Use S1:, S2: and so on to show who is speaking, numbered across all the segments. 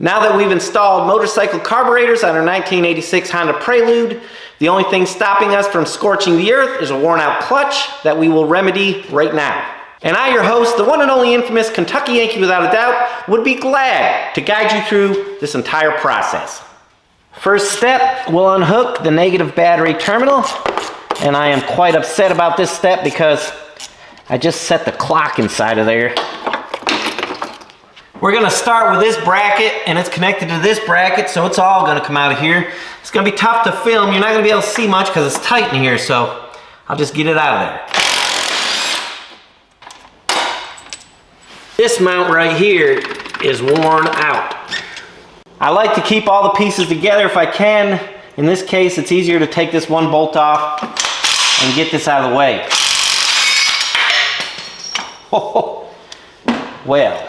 S1: Now that we've installed motorcycle carburetors on our 1986 Honda Prelude, the only thing stopping us from scorching the earth is a worn out clutch that we will remedy right now. And I, your host, the one and only infamous Kentucky Yankee without a doubt, would be glad to guide you through this entire process. First step, we'll unhook the negative battery terminal. And I am quite upset about this step because I just set the clock inside of there. We're gonna start with this bracket, and it's connected to this bracket, so it's all gonna come out of here. It's gonna be tough to film. You're not gonna be able to see much because it's tight in here, so I'll just get it out of there. This mount right here is worn out. I like to keep all the pieces together if I can. In this case, it's easier to take this one bolt off and get this out of the way. Oh, well.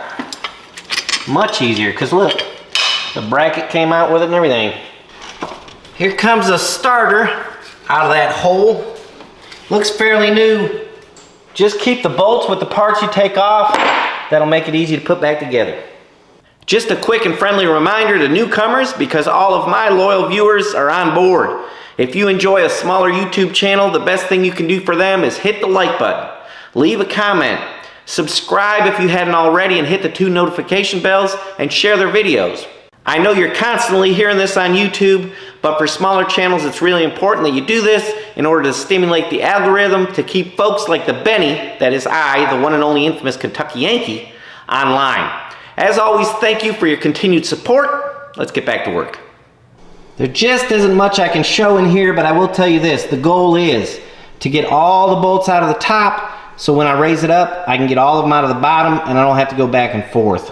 S1: Much easier, because look, the bracket came out with it and everything. Here comes a starter out of that hole. Looks fairly new. Just keep the bolts with the parts you take off. That'll make it easy to put back together. Just a quick and friendly reminder to newcomers, because all of my loyal viewers are on board. If you enjoy a smaller YouTube channel, the best thing you can do for them is hit the like button, leave a comment, subscribe if you hadn't already, and hit the 2 notification bells and share their videos. I know you're constantly hearing this on YouTube, but for smaller channels it's really important that you do this in order to stimulate the algorithm to keep folks like the Benny, that is I, the one and only infamous Kentucky Yankee, online. As always, thank you for your continued support. Let's get back to work. There just isn't much I can show in here, but I will tell you this. The goal is to get all the bolts out of the top, so when I raise it up, I can get all of them out of the bottom and I don't have to go back and forth.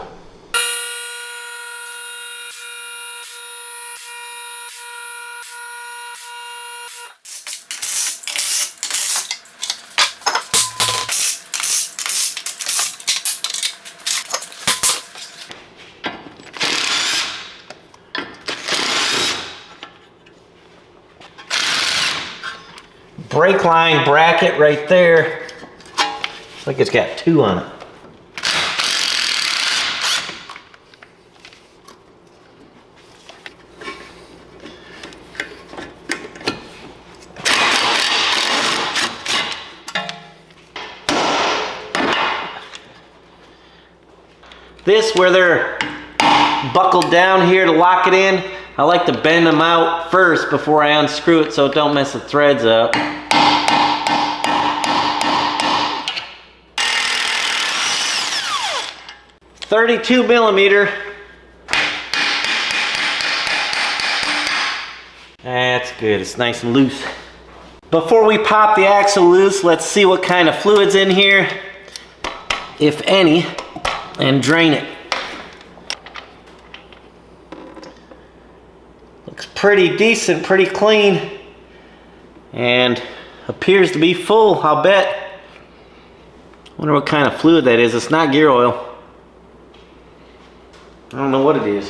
S1: Brake line bracket right there. Looks like it's got 2 on it. This, where they're buckled down here to lock it in, I like to bend them out first before I unscrew it so it don't mess the threads up. .32 millimeter. That's good, it's nice and loose. Before we pop the axle loose, let's see what kind of fluid's in here, if any, and drain it. Looks pretty decent, pretty clean, and appears to be full, I'll bet. Wonder what kind of fluid that is. It's not gear oil. I don't know what it is.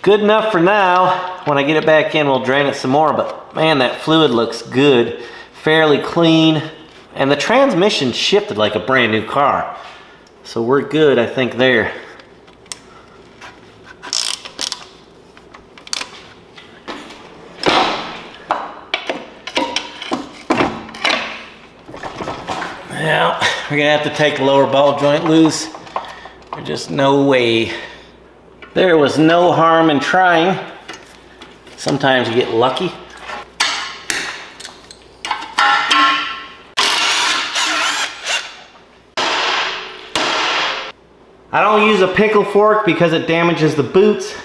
S1: Good enough for now. When I get it back in, we'll drain it some more, but man, that fluid looks good, fairly clean, and the transmission shifted like a brand new car. So we're good, I think, there. Now, we're gonna have to take the lower ball joint loose. There's just no way. There was no harm in trying. Sometimes you get lucky. I don't use a pickle fork because it damages the boots.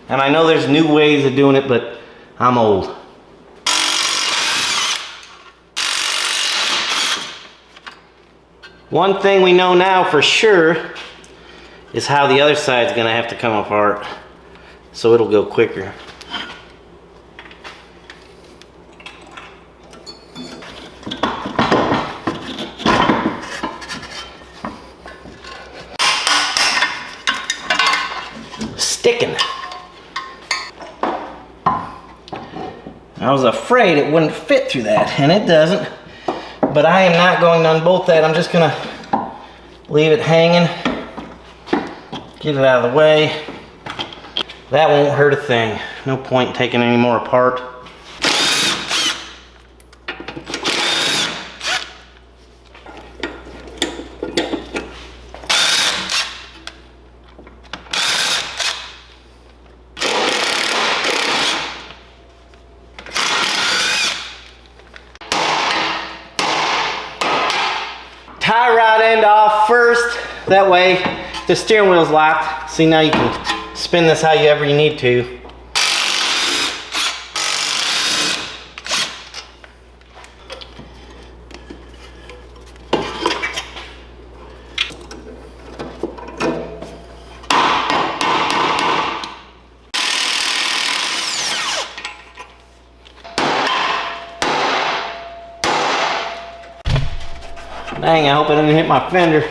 S1: And I know there's new ways of doing it, but I'm old. One thing we know now for sure is how the other side's gonna have to come apart, so it'll go quicker. Sticking. I was afraid it wouldn't fit through that, and it doesn't. But I am not going to unbolt that. I'm just gonna leave it hanging. Get it out of the way. That won't hurt a thing. No point in taking any more apart. Tie rod end off first. That way the steering wheel's locked. See, now you can spin this however you need to. Dang, I hope I didn't hit my fender.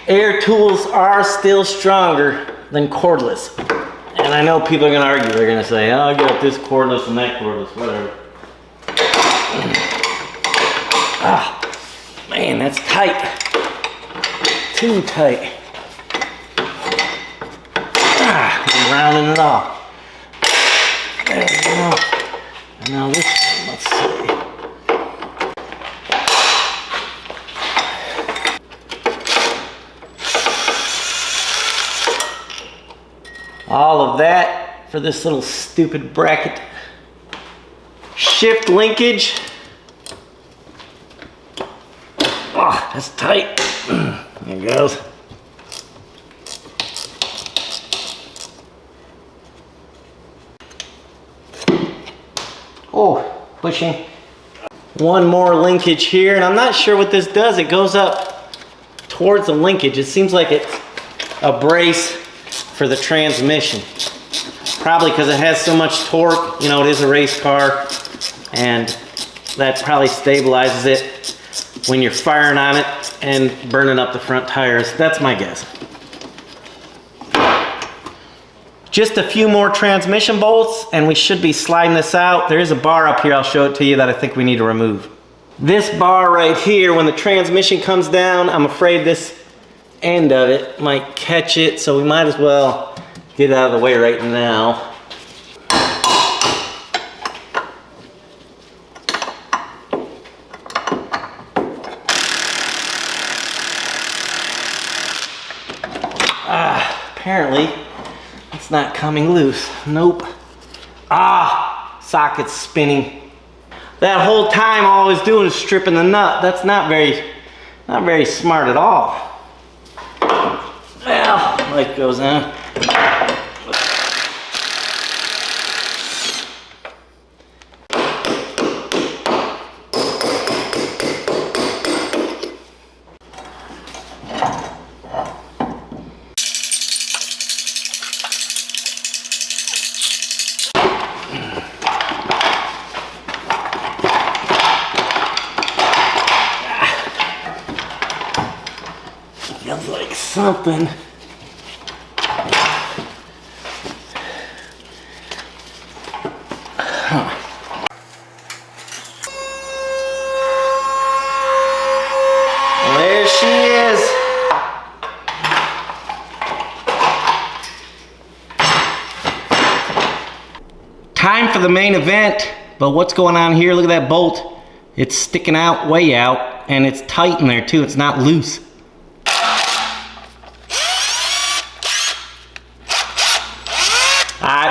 S1: Air tools are still stronger than cordless. And I know people are gonna argue, they're gonna say, oh, I got this cordless and that cordless, whatever. Ah, man, that's tight. Too tight. Ah, I'm rounding it off. There we go. And now this one, let's see. All of that for this little stupid bracket. Shift linkage. Oh, that's tight. There it goes. Oh, pushing. One more linkage here, and I'm not sure what this does. It goes up towards the linkage. It seems like it's a brace for the transmission. Probably because it has so much torque. You know, it is a race car, and that probably stabilizes it when you're firing on it and burning up the front tires. That's my guess. Just a few more transmission bolts and we should be sliding this out. There is a bar up here, I'll show it to you, that I think we need to remove. This bar right here, when the transmission comes down, I'm afraid this end of it might catch it, so we might as well get it out of the way right now. Apparently it's not coming loose. Nope. Socket's spinning. That whole time all I was doing is stripping the nut. That's not very smart at all. Well, light goes on. Feels like something. There she is. Time for the main event. But what's going on here? Look at that bolt. It's sticking out, way out, and it's tight in there too. It's not loose.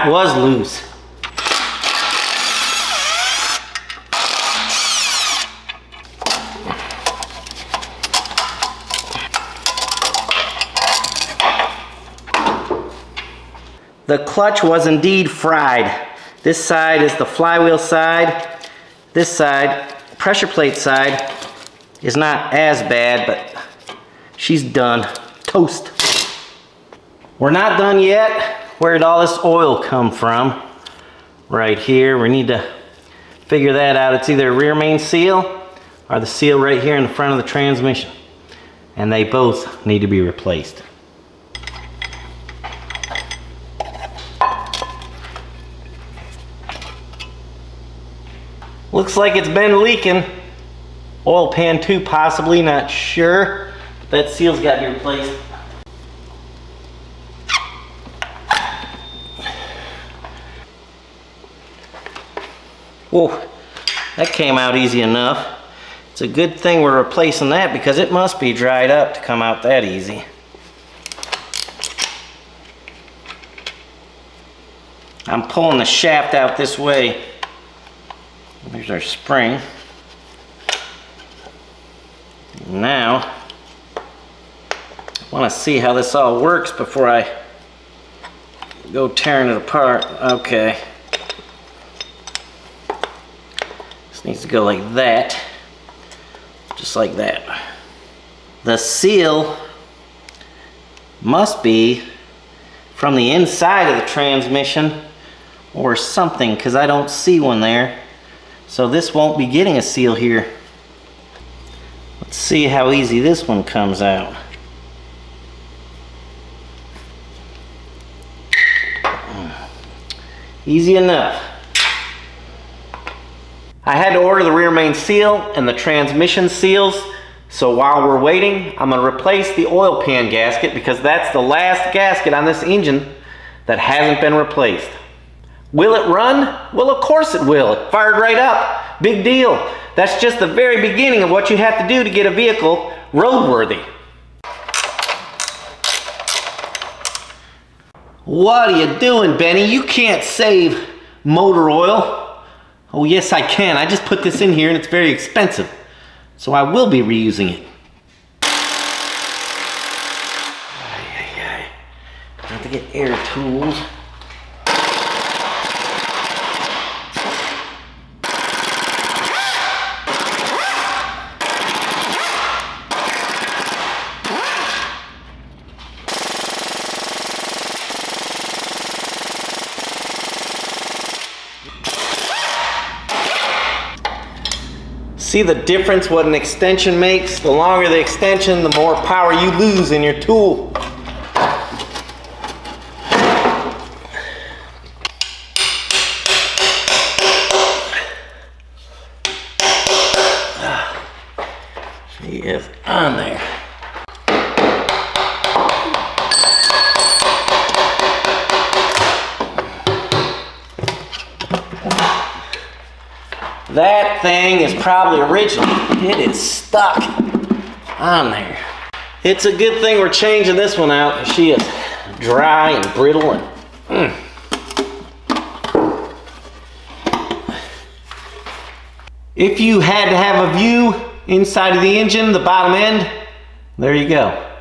S1: It was loose. The clutch was indeed fried. This side is the flywheel side. This side, pressure plate side, is not as bad, but she's done. Toast. We're not done yet. Where did all this oil come from? Right here. We need to figure that out. It's either a rear main seal are the seal right here in the front of the transmission. And they both need to be replaced. Looks like it's been leaking. Oil pan too, possibly, not sure. That seal's got to be replaced. Whoa, that came out easy enough. It's a good thing we're replacing that because it must be dried up to come out that easy. I'm pulling the shaft out this way. There's our spring. Now, I want to see how this all works before I go tearing it apart. Okay. This needs to go like that. Just like that. The seal must be from the inside of the transmission or something, because I don't see one there. So this won't be getting a seal here. Let's see how easy this one comes out. Easy enough. I had to order the rear main seal and the transmission seals, so while we're waiting, I'm going to replace the oil pan gasket because that's the last gasket on this engine that hasn't been replaced. Will it run? Well, of course it will. It fired right up. Big deal. That's just the very beginning of what you have to do to get a vehicle roadworthy. What are you doing, Benny? You can't save motor oil. Oh, yes, I can. I just put this in here and it's very expensive. So I will be reusing it. I have to get air tools. See the difference what an extension makes? The longer the extension, the more power you lose in your tool. She is on there. That thing is probably original. It is stuck on there. It's a good thing we're changing this one out. She is dry and brittle and If you had to have a view inside of the engine, the bottom end, there you go.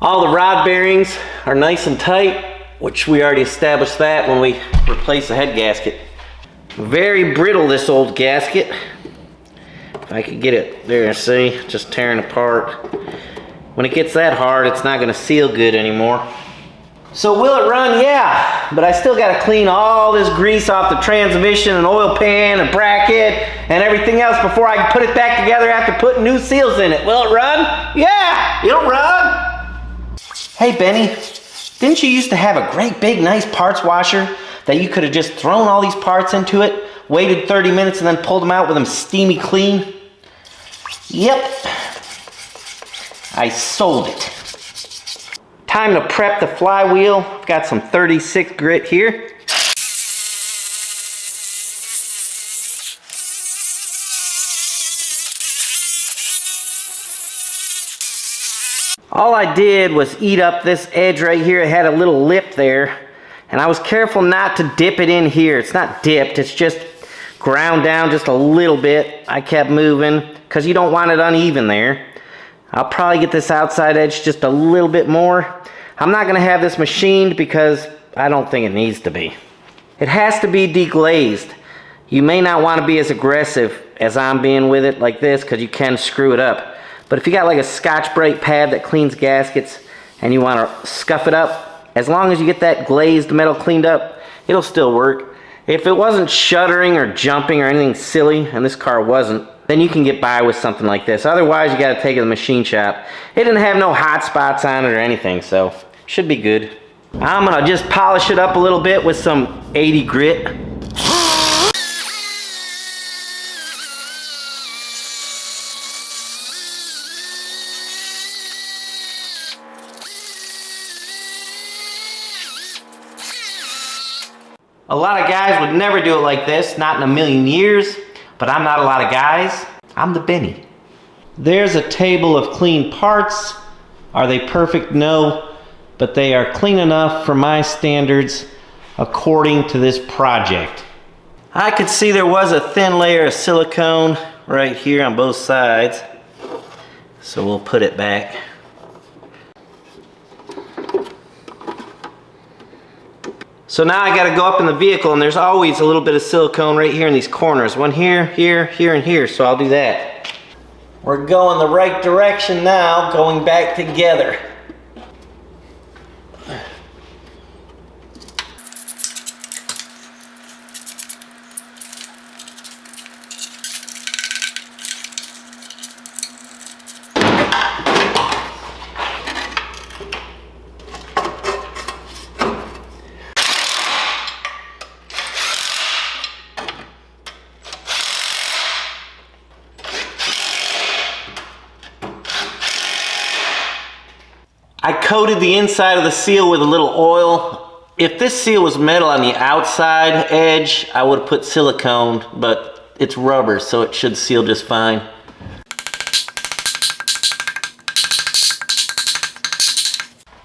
S1: All the rod bearings are nice and tight, which we already established that when we replaced the head gasket. Very brittle, this old gasket. If I could get it there, see, just tearing apart. When it gets that hard, it's not going to seal good anymore. So will it run? Yeah, but I still got to clean all this grease off the transmission and oil pan and bracket and everything else before I can put it back together after putting new seals in it. Will it run? Yeah, it'll run. Hey Benny, didn't you used to have a great big nice parts washer that you could have just thrown all these parts into it, waited 30 minutes and then pulled them out with them steamy clean? Yep, I sold it. Time to prep the flywheel. I've got some 36 grit here. All I did was eat up this edge right here. It had a little lip there. And I was careful not to dip it in here. It's not dipped, it's just ground down just a little bit. I kept moving because you don't want it uneven there. I'll probably get this outside edge just a little bit more. I'm not going to have this machined because I don't think it needs to be. It has to be deglazed. You may not want to be as aggressive as I'm being with it like this because you can screw it up. But if you got like a Scotch-Brite pad that cleans gaskets and you want to scuff it up, as long as you get that glazed metal cleaned up, it'll still work. If it wasn't shuddering or jumping or anything silly, and this car wasn't, then you can get by with something like this. Otherwise, you gotta take it to the machine shop. It didn't have no hot spots on it or anything, so should be good. I'm gonna just polish it up a little bit with some 80 grit. A lot of guys would never do it like this, not in a million years, but I'm not a lot of guys. I'm the Benny. There's a table of clean parts. Are they perfect? No, but they are clean enough for my standards according to this project. I could see there was a thin layer of silicone right here on both sides, so we'll put it back. So now I gotta go up in the vehicle, and there's always a little bit of silicone right here in these corners. One here, here, here, and here, so I'll do that. We're going the right direction now, going back together. I coated the inside of the seal with a little oil. If this seal was metal on the outside edge, I would have put silicone, but it's rubber, so it should seal just fine.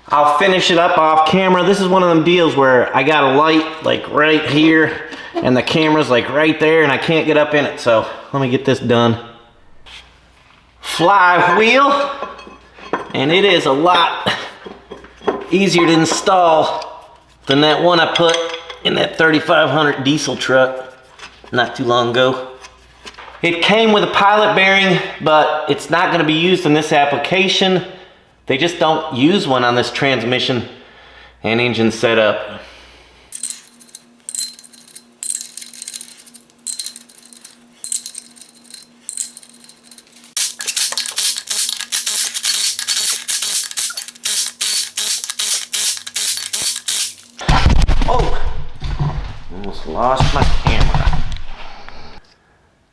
S1: I'll finish it up off camera. This is one of them deals where I got a light like right here, and the camera's like right there, and I can't get up in it, so let me get this done. Flywheel. And it is a lot easier to install than that one I put in that 3500 diesel truck not too long ago. It came with a pilot bearing, but it's not going to be used in this application. They just don't use one on this transmission and engine setup. Almost lost my camera.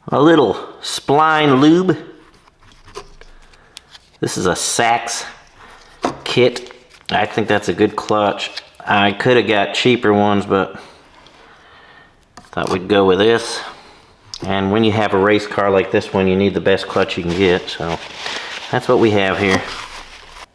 S1: A little spline lube. This is a Saks kit. I think that's a good clutch. I could have got cheaper ones, but thought we'd go with this. And when you have a race car like this one, you need the best clutch you can get, so that's what we have here.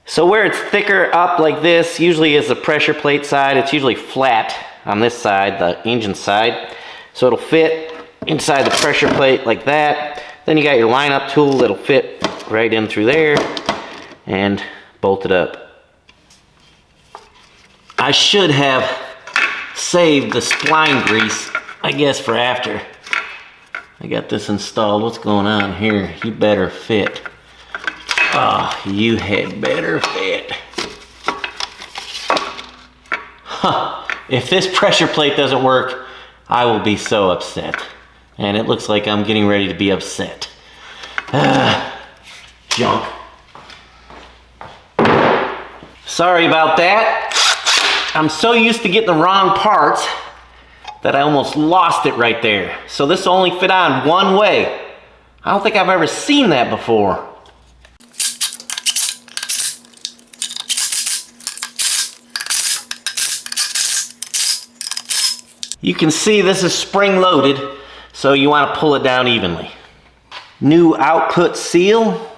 S1: So where it's thicker up like this usually is the pressure plate side. It's usually flat on this side, the engine side. So it'll fit inside the pressure plate like that. Then you got your line-up tool that'll fit right in through there and bolt it up. I should have saved the spline grease, I guess, for after I got this installed. What's going on here? You better fit. Oh, you had better fit. Huh. If this pressure plate doesn't work, I will be so upset. And it looks like I'm getting ready to be upset. Junk. Sorry about that. I'm so used to getting the wrong parts that I almost lost it right there. So this will only fit on one way. I don't think I've ever seen that before. You can see this is spring loaded, so you want to pull it down evenly. New output seal.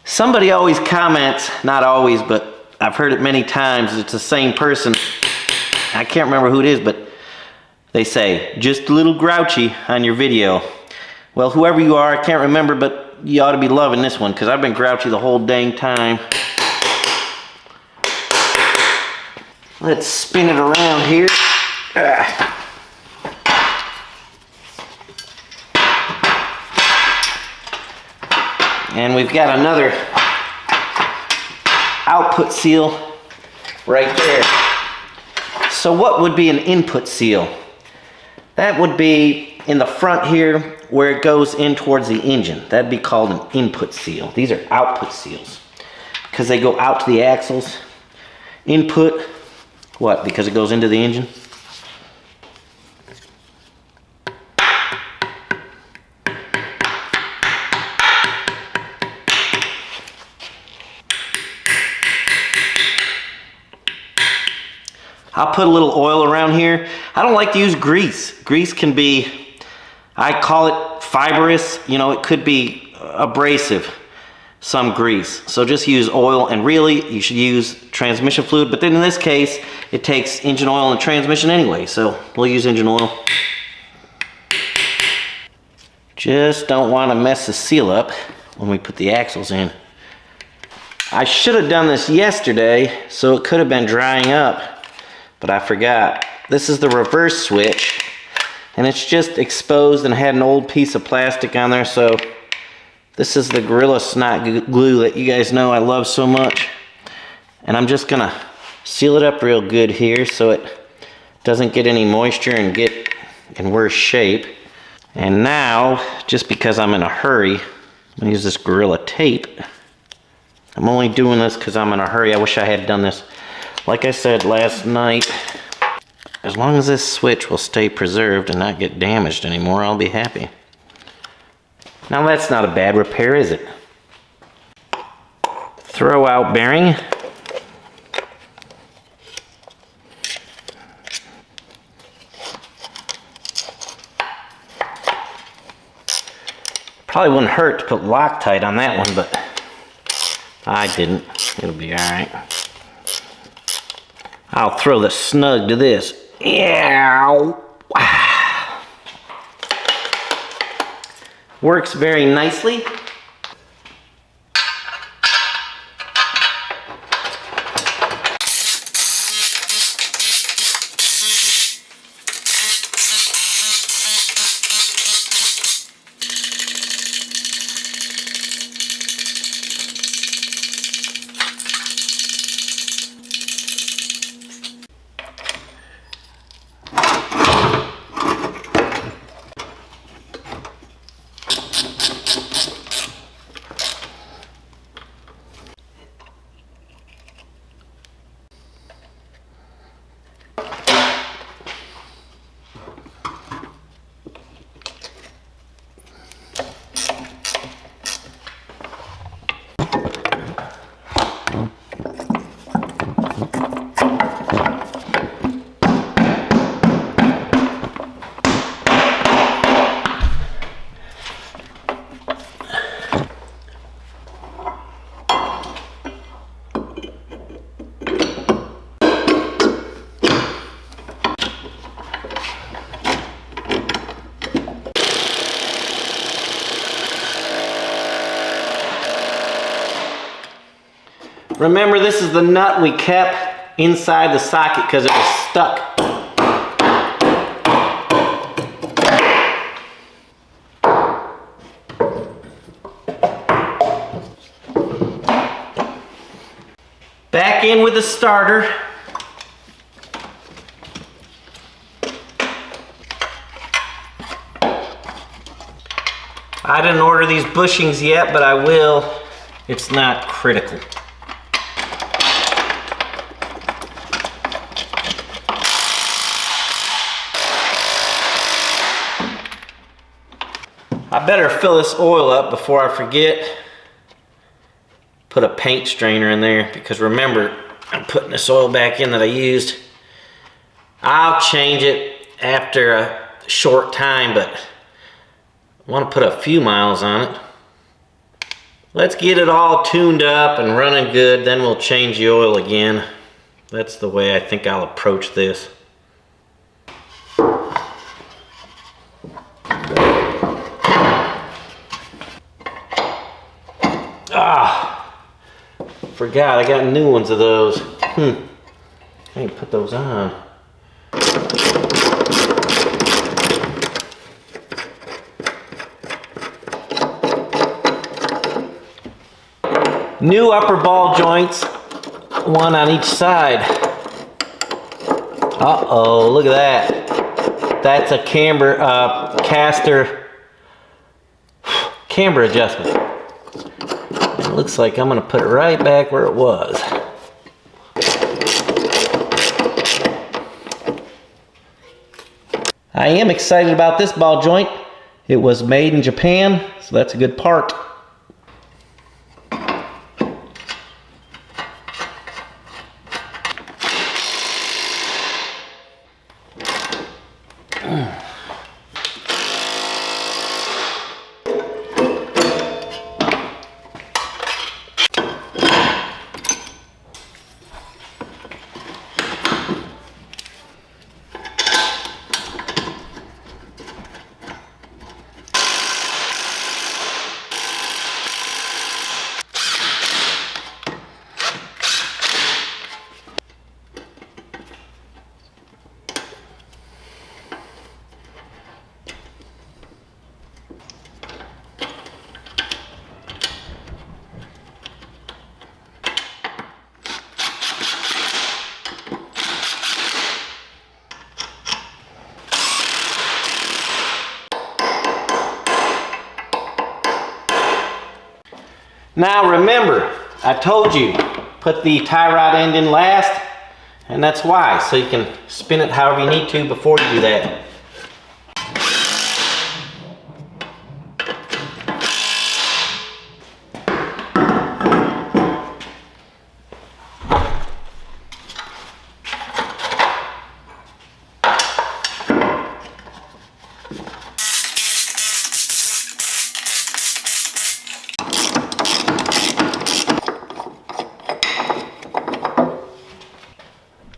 S1: Somebody always comments, not always, but I've heard it many times, it's the same person. I can't remember who it is, but they say, just a little grouchy on your video. Well, whoever you are, I can't remember, but you ought to be loving this one, because I've been grouchy the whole dang time. Let's spin it around here. And we've got another output seal right there. So what would be an input seal? That would be in the front here where it goes in towards the engine. That'd be called an input seal. These are output seals because they go out to the axles. Input, what? Because it goes into the engine? I'll put a little oil around here. I don't like to use grease. Grease can be, I call it fibrous. You know, it could be abrasive, some grease. So just use oil, and really you should use transmission fluid. But then in this case, it takes engine oil and transmission anyway. So we'll use engine oil. Just don't want to mess the seal up when we put the axles in. I should have done this yesterday, so it could have been drying up. But I forgot. This is the reverse switch, and it's just exposed and had an old piece of plastic on there. So this is the Gorilla Snot glue that you guys know I love so much. And I'm just gonna seal it up real good here so it doesn't get any moisture and get in worse shape. And now, just because I'm in a hurry, I'm gonna use this Gorilla tape. I'm only doing this because I'm in a hurry. I wish I had done this, like I said last night. As long as this switch will stay preserved and not get damaged anymore, I'll be happy. Now that's not a bad repair, is it? Throw out bearing. Probably wouldn't hurt to put Loctite on that one, but I didn't. It'll be alright. I'll throw the snug to this. Yeah. Works very nicely. Remember, this is the nut we kept inside the socket because it was stuck. Back in with the starter. I didn't order these bushings yet, but I will. It's not critical. I better fill this oil up before I forget. Put a paint strainer in there, because remember, I'm putting this oil back in that I used. I'll change it after a short time, but I want to put a few miles on it. Let's get it all tuned up and running good, then we'll change the oil again. That's the way I think I'll approach this. Forgot, I got new ones of those. I ain't put those on. New upper ball joints, one on each side. Uh-oh, look at that. That's a caster camber adjustment. It looks like I'm gonna put it right back where it was. I am excited about this ball joint. It was made in Japan, so that's a good part. Now remember, I told you, put the tie rod end in last, and that's why, so you can spin it however you need to before you do that.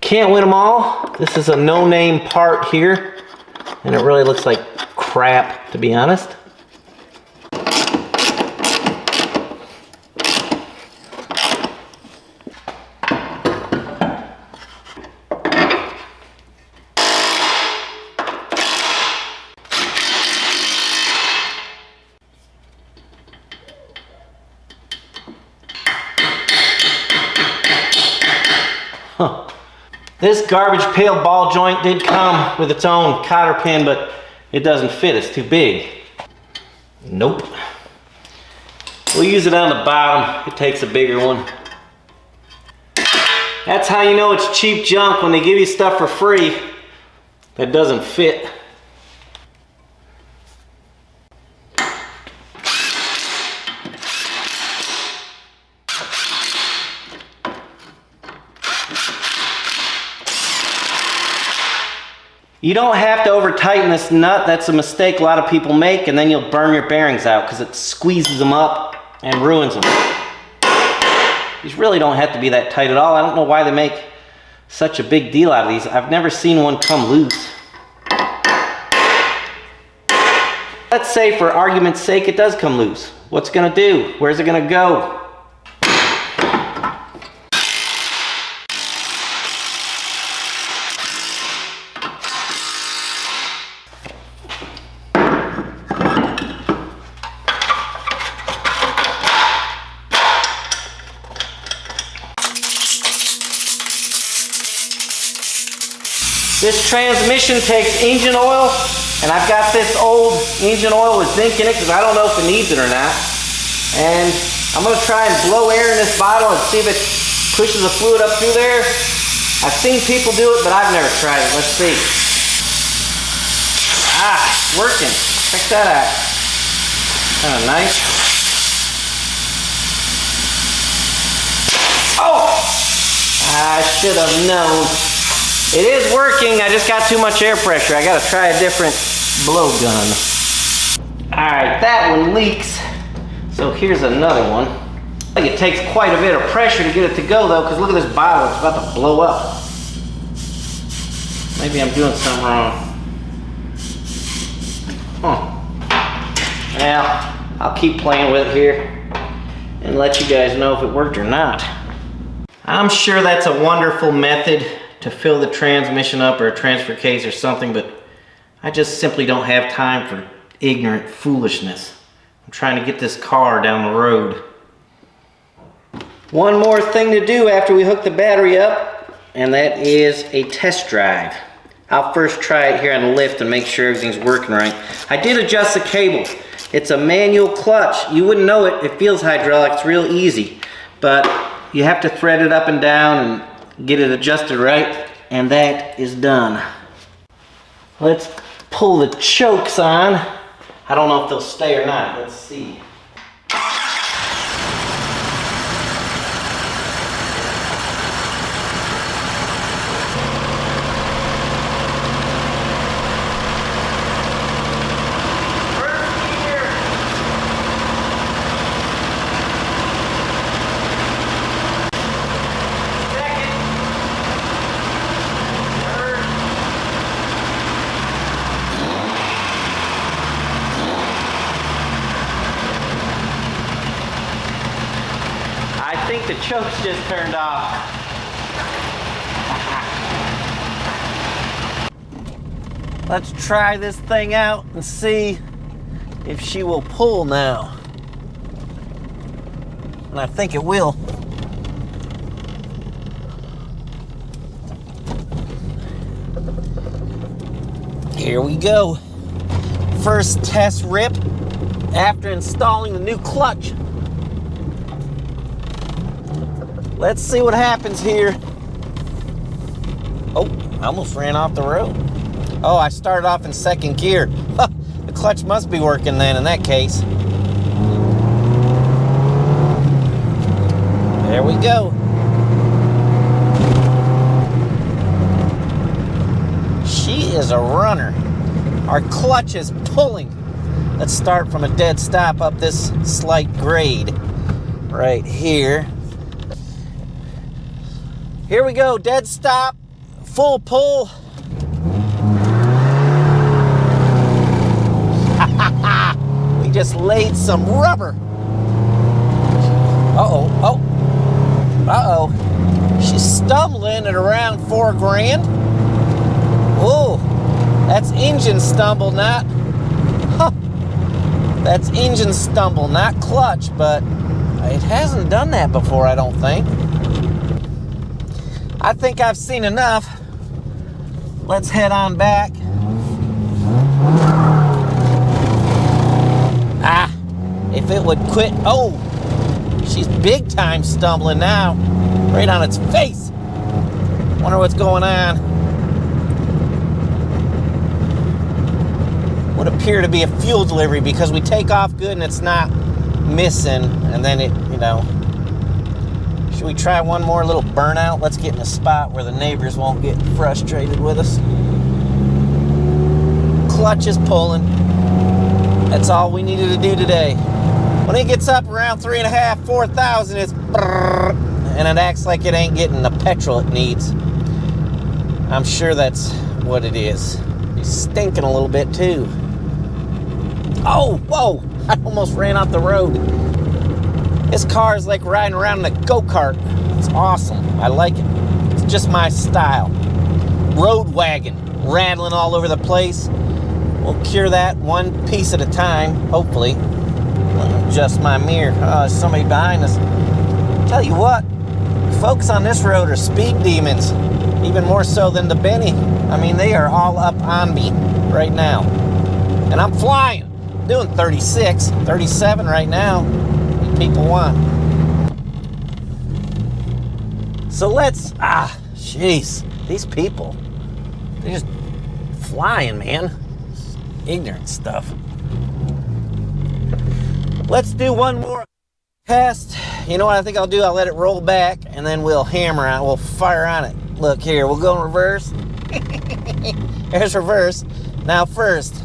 S1: Can't win them all. This is a no-name part here, and it really looks like crap, to be honest. Huh. This garbage pail ball joint did come with its own cotter pin, but it doesn't fit, it's too big. Nope. We'll use it on the bottom, it takes a bigger one. That's how you know it's cheap junk, when they give you stuff for free that doesn't fit. You don't have to over tighten this nut. That's a mistake a lot of people make, and then you'll burn your bearings out because it squeezes them up and ruins them. These really don't have to be that tight at all. I don't know why they make such a big deal out of these. I've never seen one come loose. Let's say for argument's sake it does come loose. What's it gonna do? Where's it gonna go? This transmission takes engine oil, and I've got this old engine oil with zinc in it because I don't know if it needs it or not. And I'm going to try and blow air in this bottle and see if it pushes the fluid up through there. I've seen people do it, but I've never tried it. Let's see. Ah, it's working. Check that out. Kind of nice. Oh! I should have known. It is working, I just got too much air pressure. I gotta try a different blowgun. Alright, that one leaks. So here's another one. I think it takes quite a bit of pressure to get it to go though, because look at this bottle, it's about to blow up. Maybe I'm doing something wrong. Well, I'll keep playing with it here and let you guys know if it worked or not. I'm sure that's a wonderful method to fill the transmission up or a transfer case or something, but I just simply don't have time for ignorant foolishness. I'm trying to get this car down the road. One more thing to do after we hook the battery up and that is a test drive. I'll first try it here on the lift and make sure everything's working right. I did adjust the cable. It's a manual clutch. You wouldn't know it. It feels hydraulic. It's real easy. But you have to thread it up and down and get it adjusted right. And that is done. Let's pull the chokes on. I don't know if they'll stay or not. Let's see. I think the chokes just turned off. Let's try this thing out and see if she will pull now. And I think it will. Here we go. First test rip after installing the new clutch. Let's see what happens here. Oh, I almost ran off the road. Oh, I started off in second gear. The clutch must be working then in that case. There we go. She is a runner. Our clutch is pulling. Let's start from a dead stop up this slight grade right here. Here we go, dead stop, full pull. We just laid some rubber. Uh-oh. She's stumbling at around $4,000. Whoa, that's engine stumble, not, that's engine stumble, not clutch, but it hasn't done that before, I don't think. I think I've seen enough. Let's head on back. If it would quit. Oh, she's big time stumbling now. Right on its face. Wonder what's going on. Would appear to be a fuel delivery because we take off good and it's not missing. And then it, you know. Should we try one more little burnout? Let's get in a spot where the neighbors won't get frustrated with us. Clutch is pulling. That's all we needed to do today. When it gets up around 3,500, 4,000, it's brrr, and it acts like it ain't getting the petrol it needs. I'm sure that's what it is. It's stinking a little bit too. Oh, whoa! I almost ran off the road. This car is like riding around in a go-kart. It's awesome. I like it. It's just my style. Road wagon, rattling all over the place. We'll cure that one piece at a time, hopefully. Adjust my mirror. There's somebody behind us. Tell you what, folks on this road are speed demons. Even more so than the Benny. I mean, they are all up on me right now. And I'm flying. Doing 36, 37 right now. People want. So let's, jeez, these people, they're just flying, man. Ignorant stuff. Let's do one more test. You know what I think I'll do? I'll let it roll back and then we'll hammer on it. We'll fire on it. Look here, we'll go in reverse. There's reverse. Now first.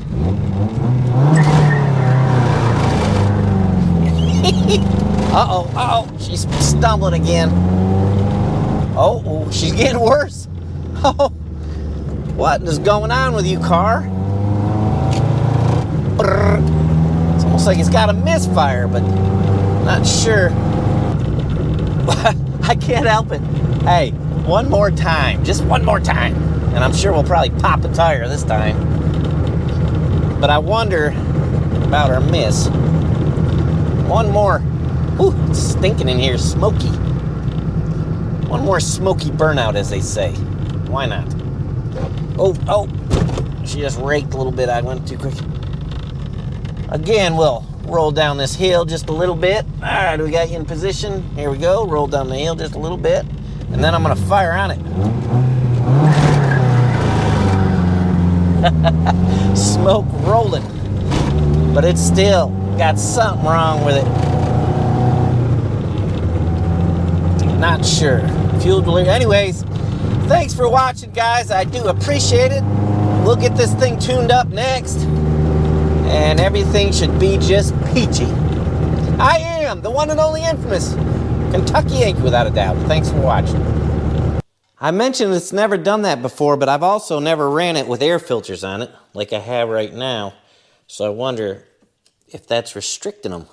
S1: Uh-oh, she's stumbling again. Oh, she's getting worse. Oh, what is going on with you, car? It's almost like it's got a misfire, but not sure. I can't help it. Hey, one more time, just one more time. And I'm sure we'll probably pop a tire this time. But I wonder about our miss. One more. Ooh, it's stinking in here, smoky. One more smoky burnout, as they say. Why not? Oh, she just raked a little bit. I went too quick. Again, we'll roll down this hill just a little bit. All right, we got you in position. Here we go. Roll down the hill just a little bit. And then I'm going to fire on it. Smoke rolling. But it's still got something wrong with it. Not sure. Fuel delivery. Anyways, thanks for watching, guys. I do appreciate it. We'll get this thing tuned up next. And everything should be just peachy. I am the one and only infamous Kentucky Yankee, without a doubt. Thanks for watching. I mentioned it's never done that before, but I've also never ran it with air filters on it, like I have right now. So I wonder if that's restricting them.